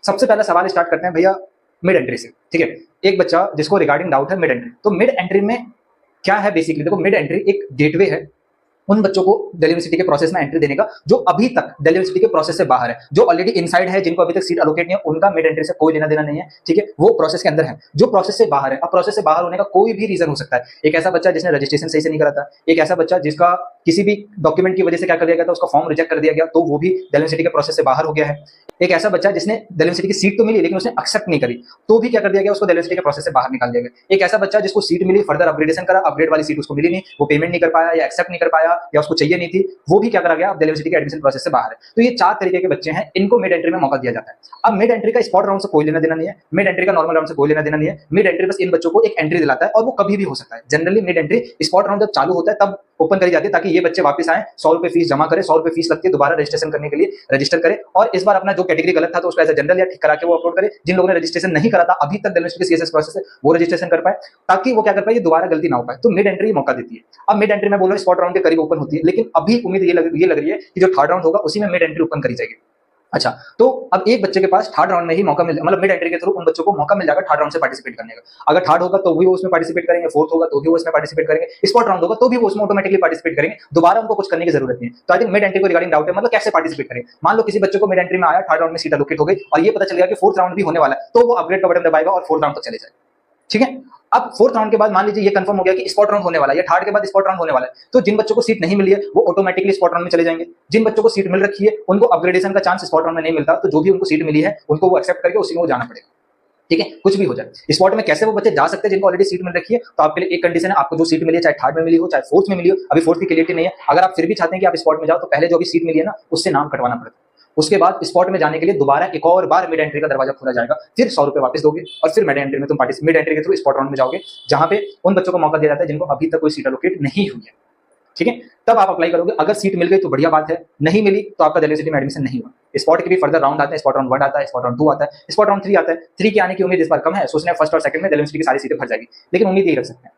सबसे पहला सवाल स्टार्ट करते हैं भैया मिड एंट्री से। ठीक है, एक बच्चा जिसको रिगार्डिंग डाउट है मिड एंट्री, तो मिड एंट्री में क्या है बेसिकली, देखो मिड एंट्री एक गेटवे है उन बच्चों को दिल्ली यूनिवर्सिटी के प्रोसेस में एंट्री देने का जो अभी तक दिल्ली यूनिवर्सिटी के प्रोसेस से बाहर है, जो ऑलरेडी इनसाइड है, जिनको अभी तक सीट अलोकेट नहीं है, उनका मिड एंट्री से कोई लेना देना नहीं है। ठीक है, वो प्रोसेस के अंदर है। जो प्रोसेस से बाहर है, अब प्रोसेस से बाहर होने का कोई भी रीजन हो सकता है। एक ऐसा बच्चा जिसने रजिस्ट्रेशन सही से नहीं करा था, एक ऐसा बच्चा जिसका किसी भी डॉक्यूमेंट की वजह से क्या कर दिया गया था, उसका फॉर्म रिजेक्ट कर दिया गया, तो वो भी दिल्ली यूनिवर्सिटी के प्रोसेस से बाहर हो गया है। एक ऐसा बच्चा जिसने दिल्ली यूनिवर्सिटी की सीट तो मिली लेकिन उसने एक्सेप्ट नहीं करी, तो भी क्या कर दिया गया, उसको दिल्ली यूनिवर्सिटी के प्रोसेस से बाहर निकाल दिया गया। एक ऐसा बच्चा जिसको सीट मिली, फर्दर अपग्रेडेशन करा, अपग्रेड वाली सीट उसको मिली नहीं, वो पेमेंट नहीं कर पाया या एक्सेप्ट नहीं कर पाया या उसको चाहिए नहीं थी, वो भी क्या करा गया, अब दिल्ली यूनिवर्सिटी के एडमिशन प्रोसेस से बाहर है। तो ये 4 तरीके के बच्चे हैं, इनको मिड एंट्री में मौका दिया जाता है। अब मिड एंट्री का स्पॉट राउंड से कोई लेना देना नहीं है, मिड एंट्री का नॉर्मल राउंड से कोई लेना देना नहीं है। मिड एंट्री बस इन बच्चों को एक एंट्री दिलाता है और वो कभी भी हो सकता है। Generally mid entry spot round जब चालू होता है तब ओपन करी जाती है ताकि ये बच्चे वापस आए, 100 रुपए फीस जमा करें, 100 रुपए फीस लगती है, दोबारा रजिस्ट्रेशन करने के लिए रजिस्टर करें और इस बार अपना जो कैटेगरी गलत था तो उसको एज जनरल या ठीक करा के वो अपलोड करे। जिन लोगों ने रजिस्ट्रेशन नहीं करा था अभी तक दिल्ली यूनिवर्सिटी के सीएसएस प्रोसेस से, वो रजिस्ट्रेशन कर पाए ताकि वो क्या कर पाए, ये दोबारा गलती ना हो पाए। तो मिड एंट्री मौका देती है। अब मिड एंट्री में बोल रहा हूं स्पॉट राउंड के करीब ओपन होती है, लेकिन अभी उम्मीद ये लग रही है कि जो थर्ड राउंड होगा उसी में मिड एंट्री ओपन करी जाएगी। अच्छा, तो अब एक बच्चे के पास थर्ड राउंड में ही मौका मिल, मतलब मिड एंट्री के थ्रू उन बच्चों को मौका मिल जाएगा थर्ड राउंड से पार्टिसिपेट करने का। अगर थर्ड होगा तो भी वो उसमें पार्टिसिपेट करेंगे, फोर्थ होगा तो भी वो उसमें पार्टिसिपेट करेंगे, स्पॉट राउंड होगा तो भी वो उसमें ऑटोमेटिकली पार्टिसिपेट करेंगे, दोबारा उनको कुछ करने की जरूरत नहीं है। तो आई थिंक मिड एंट्री को रिगार्डिंग डाउट है, मतलब कैसे पार्टिसिपेट करें। मान लो किसी बच्चे को मिड एंट्री में आया, थर्ड राउंड में सीट अलोकेट हो गई और ये पता चल गया कि फोर्थ राउंड भी होने वाला है, तो वो अपग्रेड का बटन दबाएगा और फोर्थ राउंड तक चले जाए। ठीक है, अब फोर्थ राउंड के बाद मान लीजिए ये कंफर्म हो गया कि स्पॉट राउंड होने वाला है या थर्ड के बाद स्पॉट राउंड होने वाला है, तो जिन बच्चों को सीट नहीं मिली है वो ऑटोमेटिकली स्पॉट राउंड में चले जाएंगे। जिन बच्चों को सीट मिल रखी है उनको अपग्रेडेशन का चांस स्पॉट राउंड में नहीं मिलता, तो जो भी उनको सीट मिली है उनको वो एक्सेप्ट करके उसी में वो जाना पड़ेगा। ठीक है, कुछ भी हो जाए। स्पॉट में कैसे वो बच्चे जा सकते हैं जिनको ऑलरेडी सीट मिल रखी है, तो आपके लिए एक कंडीशन है, आपको जो सीट मिली है चाहे थर्ड में मिली हो चाहे फोर्थ में मिली हो, अभी फोर्थ की क्लियरिटी नहीं है, अगर आप फिर भी चाहते हैं कि आप स्पॉट में जाओ तो पहले जो अभी सीट मिली है ना उससे नाम कटवाना पड़ता है। उसके बाद स्पॉट में जाने के लिए दोबारा एक और बार मिड एंट्री का दरवाजा खोला जाएगा, फिर 100 रुपए वापस दोगे और फिर मिड एंट्री में तुम मिड एंट्री के थ्रू स्पॉट राउंड में जाओगे, जहां पे उन बच्चों को मौका दिया जाता है जिनको अभी तक कोई सीट अलोकेट नहीं हुई है। ठीक है, तब आप अप्लाई करोगे। अगर सीट मिल गई तो बढ़िया बात है, नहीं मिली तो आपका दिल्ली यूनिवर्सिटी में एडमिशन नहीं हुआ। स्पॉट के भी फर्दर राउंड आते हैं, स्पॉट राउंड 1 आता है, स्पॉट राउंड 2 आता है, स्पॉट राउंड 3 आता है। 3 के आने की उम्मीद इस बार कम है, सोचने फर्स्ट और सेकंड में दिल्ली यूनिवर्सिटी की सारी सीटें भर जाएगी, लेकिन उम्मीद यही रख सकते हैं।